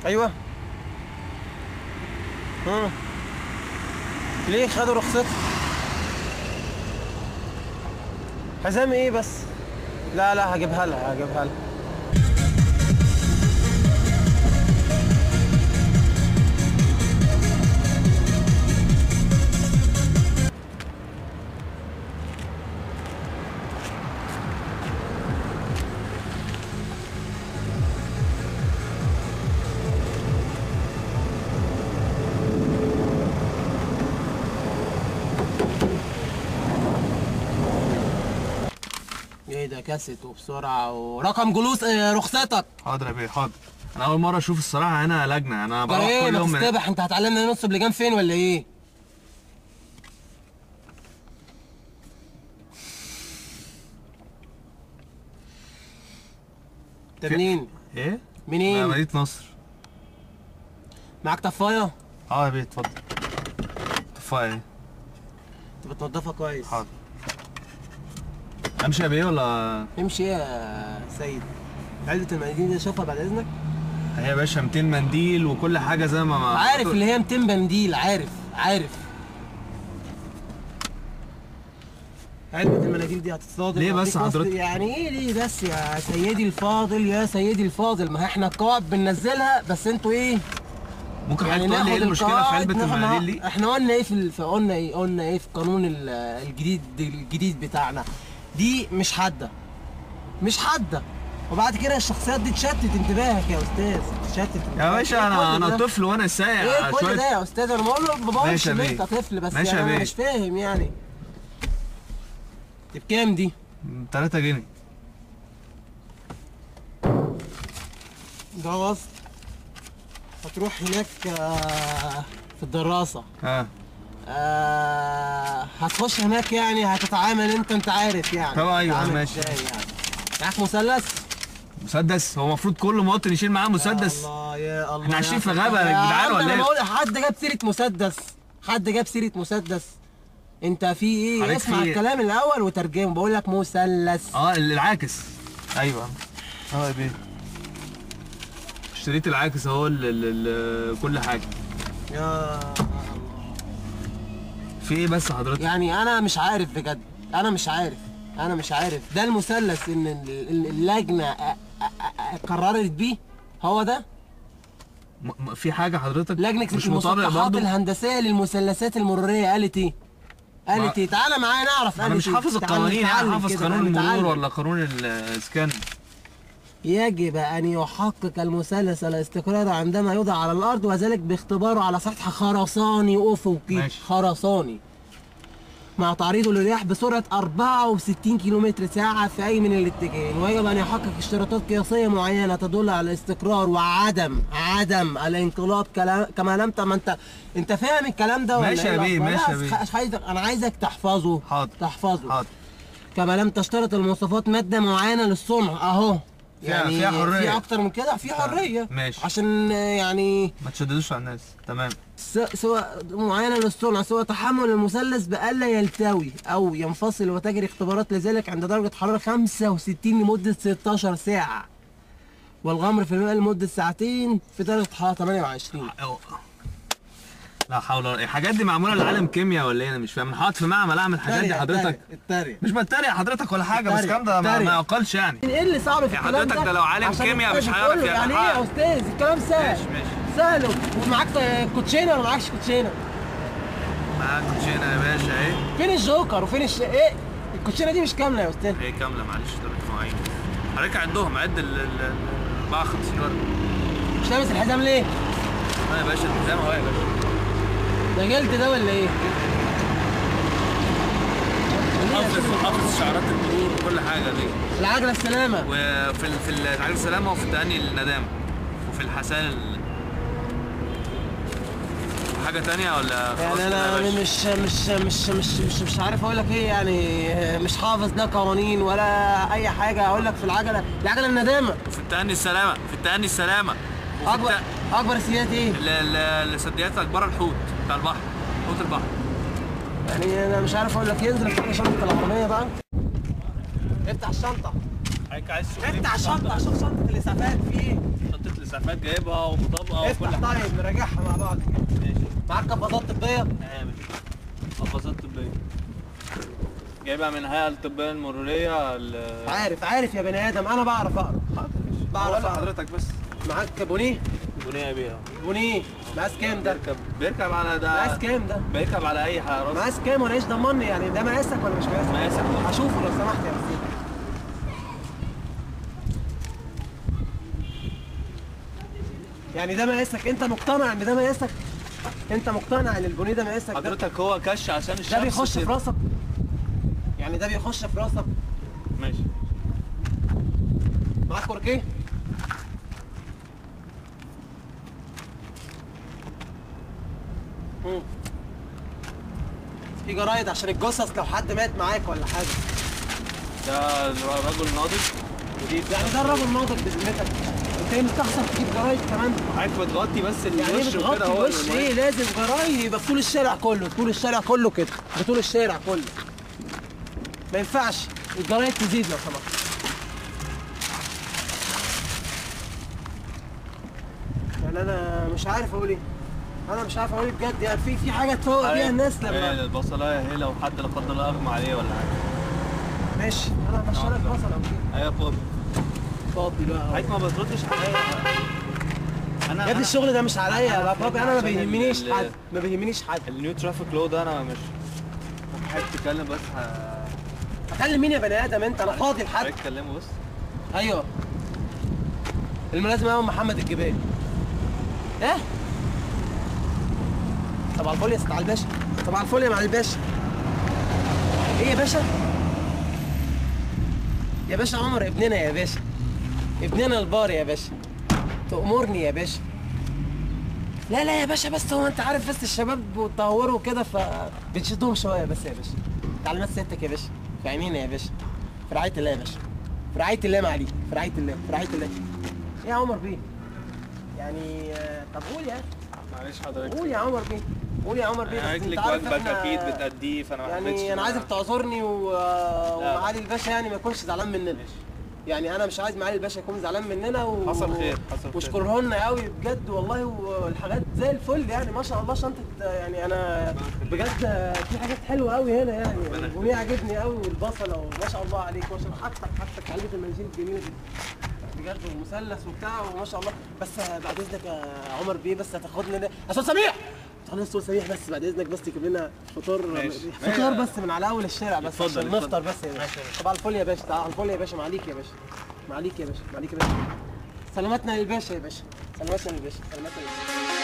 ايوه. ليه خدوا رخصتي؟ حزام ايه بس؟ لا هجيبها لها هجيبها لها. ايه ده كاسيت وبسرعه ورقم جلوس رخصتك. حاضر يا بيه حاضر. انا اول مره اشوف الصراحه هنا لجنه، انا بروح كل يوم من ايه انت هتعلمنا ننصب لجان فين ولا ايه؟ انت منين؟ ايه؟ منين؟ مدينه نصر. معاك طفايه؟ يا بيه اتفضل. طفايه ايه؟ انت بتنضفها كويس. حاضر. امشي يا بيه ولا؟ امشي ايه يا سيد؟ علبة المناديل دي اشوفها بعد اذنك؟ هي يا باشا 200 منديل وكل حاجه زي ما عارف اللي هي 200 منديل، عارف. علبة المناديل دي هتتصادم ليه بس حضرتك؟ يعني ايه ليه بس يا سيدي الفاضل يا سيدي الفاضل؟ ما احنا القواعد بننزلها بس انتوا ايه؟ ممكن يعني حضرتك تقول لي ايه المشكله في علبة المناديل دي؟ احنا قلنا ايه قلنا ايه في القانون الجديد بتاعنا؟ دي مش حاده. وبعد كده الشخصيات دي تشتت انتباهك يا استاذ، تشتت يا باشا. انا طفل وانا سايق. ايه كل ده يا استاذ؟ انا بقول له باباش ان انت طفل بس يعني انا مش فاهم يعني. دي بكام دي؟ 3 جنيه. ده وسط. هتروح هناك في الدراسة. هتخش هناك يعني هتتعامل انت عارف يعني. طبعا ايوه ماشي. يعني معاك مسدس؟ هو المفروض كل مواطن يشيل معاه مسدس. يا الله احنا عايشين في غابة يا جدعان ولا ايه؟ بقول حد جاب سيرة مسدس. انت في ايه؟ اسمع الكلام الاول وترجمه. بقول لك مثلث. العاكس. ايوه. يا بيه اشتريت العاكس اهو كل حاجه. يا الله. في ايه بس حضرتك؟ يعني انا مش عارف بجد، انا مش عارف ده المثلث ان اللجنه قررت بيه هو ده؟ في حاجه حضرتك لجنه مش مطابق برضه؟ الهندسيه للمثلثات المروريه قالت ايه؟ تعالى معايا نعرف. انا مش حافظ القوانين، انا حافظ قانون المرور ولا قانون الاسكان. يجب أن يحقق المثلث الاستقرار عندما يوضع على الأرض وذلك باختباره على سطح خرساني أفقي. خرساني مع تعريضه للرياح بسرعة 64 كم/ساعة في أي من الاتجاهين، ويجب أن يحقق اشتراطات قياسية معينة تدل على الاستقرار وعدم الانقلاب كما لم أنت فاهم الكلام ده ولا؟ ماشي يا بيه ماشي يا بيه. أنا عايزك تحفظه. حاضر. كما لم تشترط المواصفات مادة معينة للصنع أهو. يعني فيها حرية. في أكتر من كده، في حرية. ماشي. عشان يعني ما تشددوش على الناس. تمام. سواء معينة للصنع، سواء تحمل المثلث بألا يلتوي أو ينفصل، وتجري اختبارات لذلك عند درجة حرارة 65 لمدة 16 ساعة، والغمر في الماء لمدة ساعتين في درجة حرارة 28. لا حول ولا قوة. الحاجات دي معموله لعالم كيمياء ولا ايه؟ انا مش فاهم. انا حاطط في معمل اعمل الحاجات دي حضرتك. مش بتريق حضرتك ولا حاجه، بس الكلام ده ما يعقلش يعني. ايه اللي صعب في الكلام ده؟ حضرتك ده لو عالم كيمياء مش هيعرف يعني ايه يا استاذ؟ الكلام سهل. ماشي. سهل. ومعاك كوتشينه ولا معاكش كوتشينه؟ معاك كوتشينه يا باشا اهي. فين الجوكر وفين ايه؟ الكوتشينه دي مش كامله يا استاذ. ايه كامله؟ معلش ده مواعين. حضرتك عدهم، عد ال 54 ورقه. مش لابس الحزام ليه؟ يا باشا الحزام اهو يا باشا. ده جلد ده ولا ايه؟ حافظ شعارات المرور وكل حاجه دي. العجله السلامه. وفي العجله السلامه، وفي التأني الندامه، وفي الحسان حاجه ثانيه ولا؟ يعني انا مش عارف اقول لك ايه يعني. مش حافظ لا قوانين ولا اي حاجه. اقول لك في العجله الندامه، وفي التأني السلامه، اكبر السيادات ايه؟ السديات اكبر الحوت بتاع البحر، حوت البحر. يعني انا مش عارف اقول لك. ينزل في شنطه العربيه بقى. افتح الشنطه. حضرتك عايز افتح الشنطه. عشان شنطه الاسعافات في ايه؟ شنطه الاسعافات جايبها ومطبقه افتح طيب نراجعها مع بعض كده. ماشي. معاك قفازات طبيه؟ عامل قفازات طبيه جايبها من الهيئه الطبيه المروريه عارف يا بني ادم، انا بعرف اقرا. بعرف اقرا. حضرتك بس. معاك بونيه؟ بنيه بيها. بونيه مقاس كام ده؟ بيركب على ده. مقاس كام ده؟ بيركب على اي حاجه. مقاس كام وانا ايش ضمني يعني ده مقاسك ولا مش مقاسك؟ مقاسك. هشوفه لو سمحت يا بسيط. يعني ده مقاسك؟ انت مقتنع ان ده مقاسك؟ انت مقتنع ان البونيه ده مقاسك؟ حضرتك هو كش عشان الشمس ده بيخش في راسك؟ يعني ده بيخش في راسك؟ ماشي. معاك كوركيه؟ في جرايد عشان الجثث لو حد مات معاك ولا حاجه. ده رجل ناضج ودي يعني ده الراجل ناضج بذمتك؟ انت ايه مستخسر تجيب جرايد كمان؟ عارف بتغطي بس يعني ايه بتغطي الوش؟ ايه لازم جرايد يبقى بطول الشارع كله، طول الشارع كله كده، بطول الشارع كله. ما ينفعش الجرايد تزيد لو سمحت. يعني انا مش عارف اقول ايه. انا مش عارف اقول ايه بجد. يعني في حاجه تفوق بيها الناس لما البصلايه هي لو حد لا قدر الله اغمى عليه ولا حاجه. ماشي انا همشي لك بصل او كده. ايوه فاضي. فاضي بقى. حضرتك ما بتردش عليا. يا ابني الشغل ده مش عليا يا بابا. انا ما بيهمنيش حد، ما بيهمنيش حد. النيو ترافيك لو ده انا مش حابب تتكلم بس هكلم مين يا بني ادم انت؟ انا فاضي لحد. حضرتك تكلمه بس. ايوه الملازم امام محمد الجبالي. ايه؟ طبعا الفل يا ست الباشا. طبعا الفل يا معالي الباشا. ايه يا باشا؟ يا باشا عمر ابننا يا باشا، ابننا البار يا باشا، تأمرني يا باشا. لا يا باشا، بس هو انت عارف بس الشباب بيتطوروا كده فبنشدهم شويه بس يا باشا. تعليمات سيادتك يا باشا، في عينينا يا باشا، في رعايه الله يا باشا، في رعايه الله معاليك، في رعايه الله، في رعايه الله. ايه يا عمر بيه؟ يعني طب قول يا اخي. معلش حضرتك. قول يا عمر بيه، قول يا عمر بيه. انا لك واجبك اكيد بتأديه فانا ما حبيتش. يعني انا عايزك تعذرني ومعالي الباشا يعني ما يكونش زعلان مننا. يعني انا مش عايز معالي الباشا يكون زعلان مننا حصل خير. واشكره لنا قوي بجد والله. والحاجات زي الفل يعني ما شاء الله. شنطه يعني انا بجد في حاجات حلوه قوي هنا يعني. البونيه عجبني قوي والبصله وما شاء الله عليك. ما شاء الله حاجتك علبه المنزل الجميله دي بجد ومثلث وبتاع وما شاء الله. بس بعد اذنك يا عمر بيه بس هتاخدنا استاذ سميح. تاخدنا استاذ سميح بس بعد اذنك بس تجيب لنا فطار. فطار بس من على اول الشارع بس عشان نفطر بس يا باشا. طبعا الفل يا باشا. طبعا الفل يا باشا. معليك يا باشا، معليك يا باشا، معليك يا باشا. سلامتنا للباشا يا باشا، سلامتنا للباشا، سلامتنا للباشا.